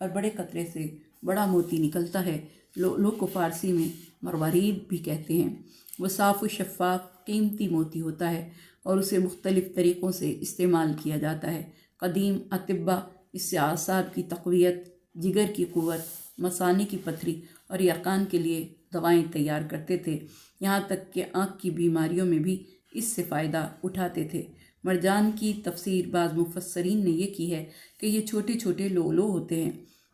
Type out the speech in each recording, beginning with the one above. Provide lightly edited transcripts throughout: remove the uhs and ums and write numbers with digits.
اور بڑے قطرے سے بڑا موتی نکلتا ہے۔ لوگ کو فارسی میں مروارید بھی کہتے ہیں۔ وہ صاف و شفاف قیمتی موتی ہوتا ہے اور اسے مختلف طریقوں سے استعمال کیا جاتا ہے۔ قدیم اطباء اس سے اعصاب کی تقویت، جگر کی قوت، مثانے کی پتھری اور یرقان کے لیے دوائیں تیار کرتے تھے، یہاں تک کہ آنکھ کی بیماریوں میں بھی اس سے فائدہ اٹھاتے تھے۔ مرجان کی تفسیر بعض مفسرین نے یہ کی ہے کہ یہ چھوٹے چھوٹے لولو ہوتے ہیں،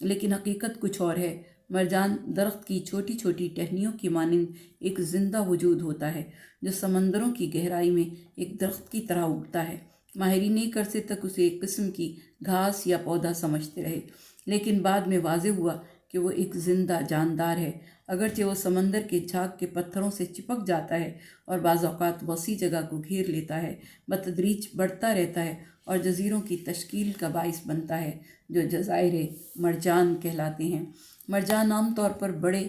لیکن حقیقت کچھ اور ہے۔ مرجان درخت کی چھوٹی چھوٹی ٹہنیوں کی مانند ایک زندہ وجود ہوتا ہے جو سمندروں کی گہرائی میں ایک درخت کی طرح اگتا ہے۔ ماہرین ایک عرصے تک اسے ایک قسم کی گھاس یا پودا سمجھتے رہے، لیکن بعد میں واضح ہوا کہ وہ ایک زندہ جاندار ہے۔ اگرچہ وہ سمندر کے جھاگ کے پتھروں سے چپک جاتا ہے اور بعض اوقات وسیع جگہ کو گھیر لیتا ہے، بتدریج بڑھتا رہتا ہے اور جزیروں کی تشکیل کا باعث بنتا ہے جو جزائر مرجان کہلاتے ہیں۔ مرجان عام طور پر بڑے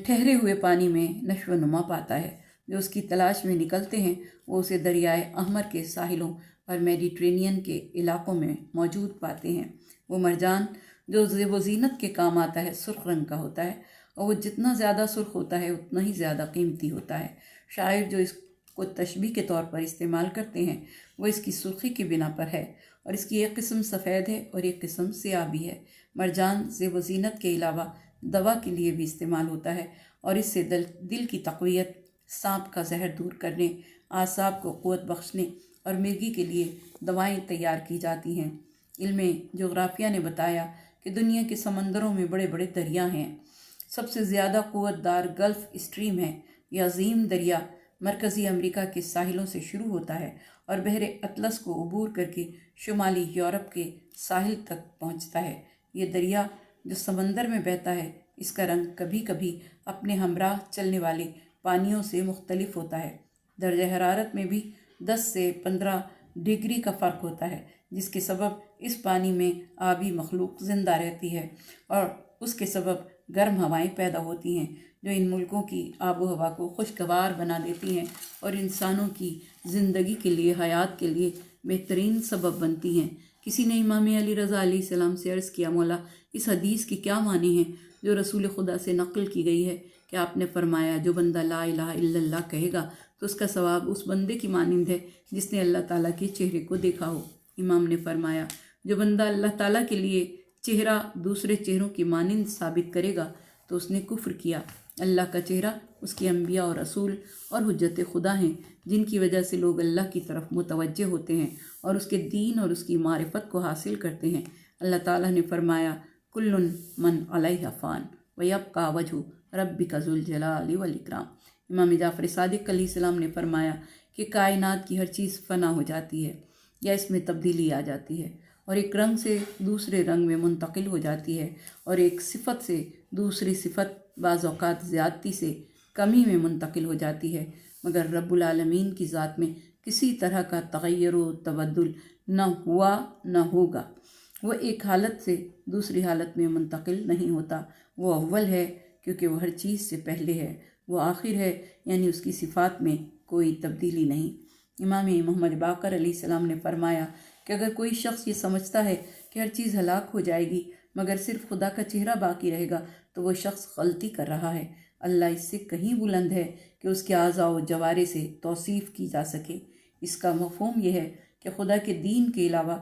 ٹھہرے ہوئے پانی میں نشو و نما پاتا ہے۔ جو اس کی تلاش میں نکلتے ہیں وہ اسے دریائے احمر کے ساحلوں اور میڈیٹرینین کے علاقوں میں موجود پاتے ہیں۔ وہ مرجان جو زیب و زینت کے کام آتا ہے سرخ رنگ کا ہوتا ہے، اور وہ جتنا زیادہ سرخ ہوتا ہے اتنا ہی زیادہ قیمتی ہوتا ہے۔ شاعر جو اس کو تشبیہ کے طور پر استعمال کرتے ہیں وہ اس کی سرخی کی بنا پر ہے، اور اس کی ایک قسم سفید ہے اور ایک قسم سیاہ بھی ہے۔ مرجان زیب و زینت کے علاوہ دوا کے لیے بھی استعمال ہوتا ہے، اور اس سے دل کی تقویت، سانپ کا زہر دور کرنے، اعصاب کو قوت بخشنے اور مرگی کے لیے دوائیں تیار کی جاتی ہیں۔ علم جغرافیہ نے بتایا کہ دنیا کے سمندروں میں بڑے بڑے دریا ہیں۔ سب سے زیادہ قوت دار گلف اسٹریم ہے۔ یہ عظیم دریا مرکزی امریکہ کے ساحلوں سے شروع ہوتا ہے اور بحر اطلس کو عبور کر کے شمالی یورپ کے ساحل تک پہنچتا ہے۔ یہ دریا جو سمندر میں بہتا ہے، اس کا رنگ کبھی کبھی اپنے ہمراہ چلنے والے پانیوں سے مختلف ہوتا ہے۔ درجہ حرارت میں بھی 10 سے 15 ڈگری کا فرق ہوتا ہے، جس کے سبب اس پانی میں آبی مخلوق زندہ رہتی ہے، اور اس کے سبب گرم ہوائیں پیدا ہوتی ہیں جو ان ملکوں کی آب و ہوا کو خوشگوار بنا دیتی ہیں اور انسانوں کی زندگی کے لیے، حیات کے لیے بہترین سبب بنتی ہیں۔ کسی نے امام علی رضا علیہ السلام سے عرض کیا، مولا اس حدیث کی کیا معنی ہے جو رسول خدا سے نقل کی گئی ہے کہ آپ نے فرمایا جو بندہ لا الہ الا اللہ کہے گا تو اس کا ثواب اس بندے کی مانند ہے جس نے اللہ تعالیٰ کے چہرے کو دیکھا ہو۔ امام نے فرمایا جو بندہ اللہ تعالیٰ کے لیے چہرہ دوسرے چہروں کی مانند ثابت کرے گا تو اس نے کفر کیا۔ اللہ کا چہرہ اس کے انبیاء اور رسول اور حجت خدا ہیں، جن کی وجہ سے لوگ اللہ کی طرف متوجہ ہوتے ہیں اور اس کے دین اور اس کی معرفت کو حاصل کرتے ہیں۔ اللہ تعالیٰ نے فرمایا کل من علیہ فان ویبقی وجہ ربک ذو الجلال والاکرام۔ امام جعفر صادق علیہ السلام نے فرمایا کہ کائنات کی ہر چیز فنا ہو جاتی ہے یا اس میں تبدیلی آ جاتی ہے، اور ایک رنگ سے دوسرے رنگ میں منتقل ہو جاتی ہے، اور ایک صفت سے دوسری صفت بعض اوقات زیادتی سے کمی میں منتقل ہو جاتی ہے، مگر رب العالمین کی ذات میں کسی طرح کا تغیر و تبدل نہ ہوا نہ ہوگا۔ وہ ایک حالت سے دوسری حالت میں منتقل نہیں ہوتا۔ وہ اول ہے کیونکہ وہ ہر چیز سے پہلے ہے۔ وہ آخر ہے یعنی اس کی صفات میں کوئی تبدیلی نہیں۔ امام محمد باقر علیہ السلام نے فرمایا کہ اگر کوئی شخص یہ سمجھتا ہے کہ ہر چیز ہلاک ہو جائے گی مگر صرف خدا کا چہرہ باقی رہے گا تو وہ شخص غلطی کر رہا ہے۔ اللہ اس سے کہیں بلند ہے کہ اس کے اعضاء و جوارے سے توصیف کی جا سکے۔ اس کا مفہوم یہ ہے کہ خدا کے دین کے علاوہ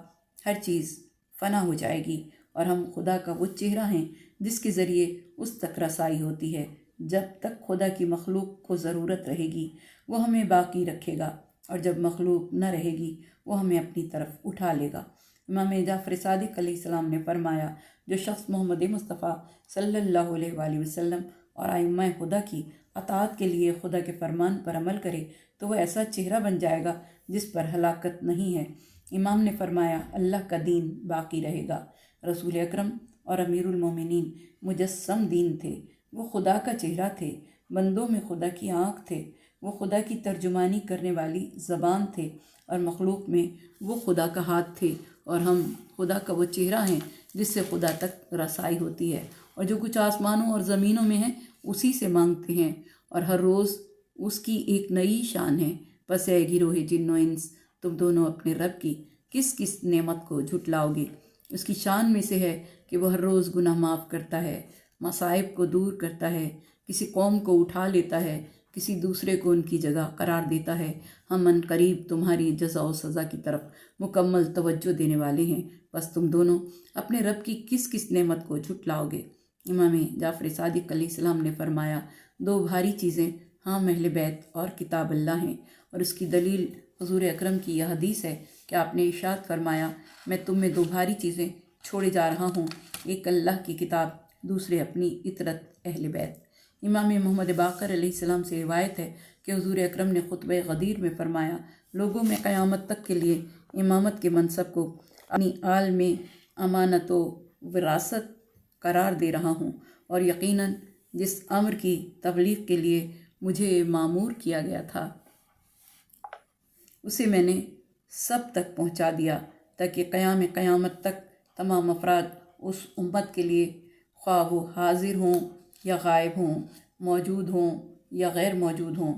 ہر چیز فنا ہو جائے گی، اور ہم خدا کا وہ چہرہ ہیں جس کے ذریعے اس تک رسائی ہوتی ہے۔ جب تک خدا کی مخلوق کو ضرورت رہے گی وہ ہمیں باقی رکھے گا، اور جب مخلوق نہ رہے گی وہ ہمیں اپنی طرف اٹھا لے گا۔ امام جعفر صادق علیہ السلام نے فرمایا جو شخص محمد مصطفیٰ صلی اللہ علیہ وآلہ وسلم اور ائمہ خدا کی اطاعت کے لیے خدا کے فرمان پر عمل کرے تو وہ ایسا چہرہ بن جائے گا جس پر ہلاکت نہیں ہے۔ امام نے فرمایا اللہ کا دین باقی رہے گا۔ رسول اکرم اور امیر المومنین مجسم دین تھے۔ وہ خدا کا چہرہ تھے، بندوں میں خدا کی آنکھ تھے، وہ خدا کی ترجمانی کرنے والی زبان تھے، اور مخلوق میں وہ خدا کا ہاتھ تھے، اور ہم خدا کا وہ چہرہ ہیں جس سے خدا تک رسائی ہوتی ہے، اور جو کچھ آسمانوں اور زمینوں میں ہے اسی سے مانگتے ہیں، اور ہر روز اس کی ایک نئی شان ہے۔ پس اے گروہ جن و انس، تم دونوں اپنے رب کی کس کس نعمت کو جھٹلاؤ گے؟ اس کی شان میں سے ہے کہ وہ ہر روز گناہ معاف کرتا ہے، مصائب کو دور کرتا ہے، کسی قوم کو اٹھا لیتا ہے، کسی دوسرے کو ان کی جگہ قرار دیتا ہے۔ ہم ان قریب تمہاری جزا و سزا کی طرف مکمل توجہ دینے والے ہیں، بس تم دونوں اپنے رب کی کس کس نعمت کو جھٹلاؤ گے؟ امام جعفر صادق علیہ السلام نے فرمایا، دو بھاری چیزیں ہم اہل بیت اور کتاب اللہ ہیں، اور اس کی دلیل حضور اکرم کی یہ حدیث ہے کہ آپ نے ارشاد فرمایا، میں تم میں دو بھاری چیزیں چھوڑے جا رہا ہوں، ایک اللہ کی کتاب، دوسرے اپنی اطرت اہل بیت۔ امام محمد باقر علیہ السلام سے روایت ہے کہ حضور اکرم نے خطبہ غدیر میں فرمایا، لوگوں میں قیامت تک کے لیے امامت کے منصب کو اپنی آل میں امانت و وراثت قرار دے رہا ہوں، اور یقیناً جس امر کی تبلیغ کے لیے مجھے مامور کیا گیا تھا اسے میں نے سب تک پہنچا دیا، تاکہ قیامت تک تمام افراد اس امت کے لیے، خواہ وہ حاضر ہوں یا غائب ہوں، موجود ہوں یا غیر موجود ہوں،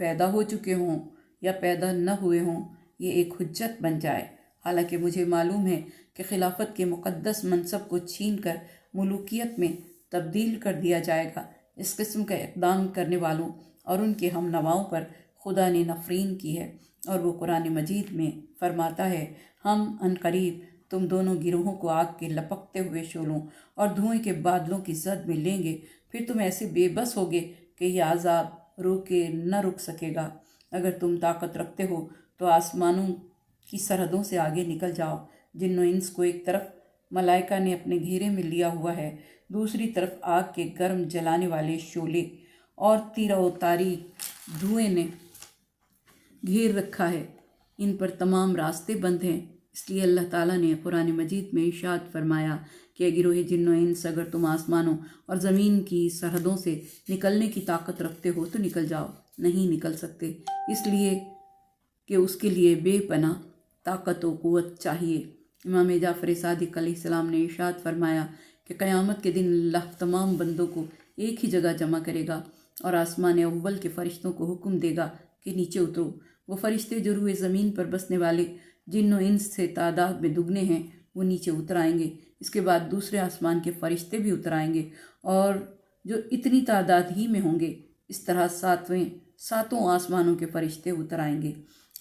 پیدا ہو چکے ہوں یا پیدا نہ ہوئے ہوں، یہ ایک حجت بن جائے۔ حالانکہ مجھے معلوم ہے کہ خلافت کے مقدس منصب کو چھین کر ملوکیت میں تبدیل کر دیا جائے گا۔ اس قسم کا اقدام کرنے والوں اور ان کے ہم نواؤں پر خدا نے نفرین کی ہے، اور وہ قرآن مجید میں فرماتا ہے، ہم عنقریب تم دونوں گروہوں کو آگ کے لپکتے ہوئے شعلوں اور دھوئیں کے بادلوں کی زد میں لیں گے، پھر تم ایسے بے بس ہوگے کہ یہ عذاب روکے نہ رک سکے گا۔ اگر تم طاقت رکھتے ہو تو آسمانوں کی سرحدوں سے آگے نکل جاؤ۔ جن و انس کو ایک طرف ملائکہ نے اپنے گھیرے میں لیا ہوا ہے، دوسری طرف آگ کے گرم جلانے والے شعلے اور تیرہ و تاریک دھوئیں نے گھیر رکھا ہے، ان پر تمام راستے بند ہیں۔ اس لیے اللہ تعالیٰ نے قرآن مجید میں ارشاد فرمایا کہ اے گروہ جن و انس، اگر تم آسمانوں اور زمین کی سرحدوں سے نکلنے کی طاقت رکھتے ہو تو نکل جاؤ۔ نہیں نکل سکتے، اس لیے کہ اس کے لیے بے پناہ طاقت و قوت چاہیے۔ امام جعفر صادق علیہ السلام نے ارشاد فرمایا کہ قیامت کے دن اللہ تمام بندوں کو ایک ہی جگہ جمع کرے گا، اور آسمان اول کے فرشتوں کو حکم دے گا کہ نیچے اترو۔ وہ فرشتے جو روئے زمین پر بسنے والے جن و انس سے تعداد میں دگنے ہیں، وہ نیچے اتر آئیں گے۔ اس کے بعد دوسرے آسمان کے فرشتے بھی اتر آئیں گے، اور جو اتنی تعداد ہی میں ہوں گے، اس طرح ساتوں آسمانوں کے فرشتے اتر آئیں گے،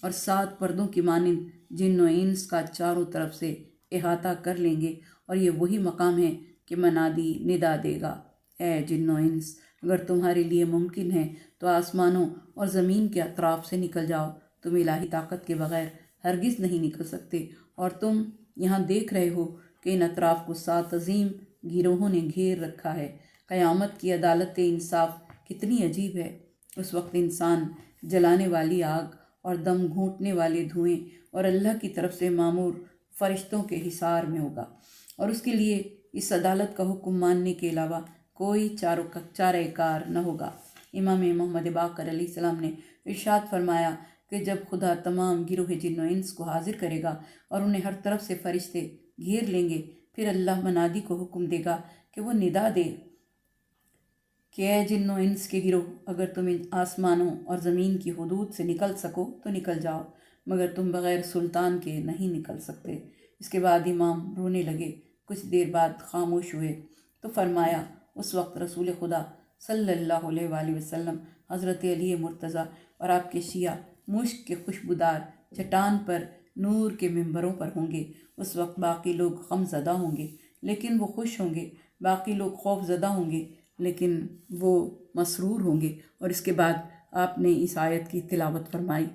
اور 7 پردوں کی مانند جن و انس کا چاروں طرف سے احاطہ کر لیں گے، اور یہ وہی مقام ہے کہ منادی ندا دے گا، اے جن و انس، اگر تمہارے لیے ممکن ہے تو آسمانوں اور زمین کے اطراف سے نکل جاؤ، تم الہی طاقت کے بغیر ہرگز نہیں نکل سکتے، اور تم یہاں دیکھ رہے ہو کہ ان اطراف کو 7 عظیم گروہوں نے گھیر رکھا ہے۔ قیامت کی عدالت انصاف کتنی عجیب ہے۔ اس وقت انسان جلانے والی آگ اور دم گھونٹنے والے دھوئیں اور اللہ کی طرف سے مامور فرشتوں کے حصار میں ہوگا، اور اس کے لیے اس عدالت کا حکم ماننے کے علاوہ کوئی چارہ کار نہ ہوگا۔ امام محمد باقر علیہ السلام نے ارشاد فرمایا کہ جب خدا تمام گروہ جن و انس کو حاضر کرے گا اور انہیں ہر طرف سے فرشتے گھیر لیں گے، پھر اللہ منادی کو حکم دے گا کہ وہ ندا دے کہ اے جن و انس کے گروہ، اگر تم ان آسمانوں اور زمین کی حدود سے نکل سکو تو نکل جاؤ، مگر تم بغیر سلطان کے نہیں نکل سکتے۔ اس کے بعد امام رونے لگے، کچھ دیر بعد خاموش ہوئے تو فرمایا، اس وقت رسول خدا صلی اللہ علیہ وآلہ وسلم، حضرت علی مرتضیٰ اور آپ کے شیعہ مشک کے خوشبودار چٹان پر نور کے ممبروں پر ہوں گے۔ اس وقت باقی لوگ غم زدہ ہوں گے لیکن وہ خوش ہوں گے، باقی لوگ خوف زدہ ہوں گے لیکن وہ مسرور ہوں گے۔ اور اس کے بعد آپ نے اس آیت کی تلاوت فرمائی،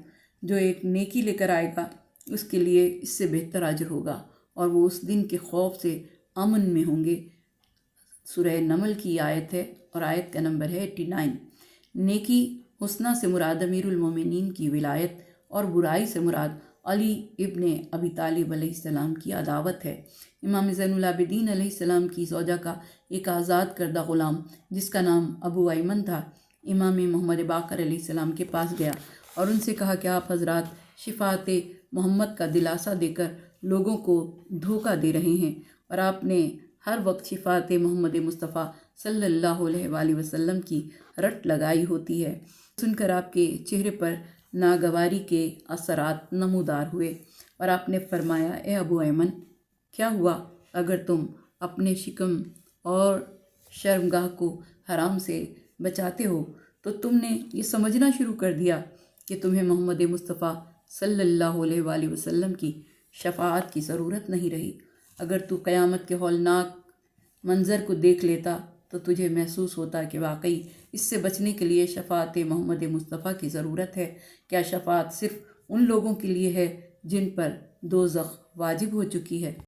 جو ایک نیکی لے کر آئے گا اس کے لیے اس سے بہتر اجر ہوگا، اور وہ اس دن کے خوف سے امن میں ہوں گے۔ سورہ نمل کی آیت ہے اور آیت کا نمبر ہے 89۔ نیکی حسنہ سے مراد امیر المومنین کی ولایت اور برائی سے مراد علی ابن ابی طالب علیہ السلام کی عداوت ہے۔ امام زین العابدین علیہ السلام کی زوجہ کا ایک آزاد کردہ غلام جس کا نام ابو ایمن تھا، امام محمد باقر علیہ السلام کے پاس گیا اور ان سے کہا کہ آپ حضرات شفاعت محمد کا دلاسا دے کر لوگوں کو دھوکہ دے رہے ہیں، اور آپ نے ہر وقت شفاعت محمد مصطفیٰ صلی اللہ علیہ وآلہ وسلم کی رٹ لگائی ہوتی ہے۔ سن کر آپ کے چہرے پر ناگواری کے اثرات نمودار ہوئے، اور آپ نے فرمایا، اے ابو ایمن، کیا ہوا؟ اگر تم اپنے شکم اور شرمگاہ کو حرام سے بچاتے ہو تو تم نے یہ سمجھنا شروع کر دیا کہ تمہیں محمد مصطفیٰ صلی اللہ علیہ وآلہ وسلم کی شفاعت کی ضرورت نہیں رہی۔ اگر تو قیامت کے ہولناک منظر کو دیکھ لیتا تو تجھے محسوس ہوتا کہ واقعی اس سے بچنے کے لیے شفاعت محمد مصطفیٰ کی ضرورت ہے۔ کیا شفاعت صرف ان لوگوں کے لیے ہے جن پر دوزخ واجب ہو چکی ہے؟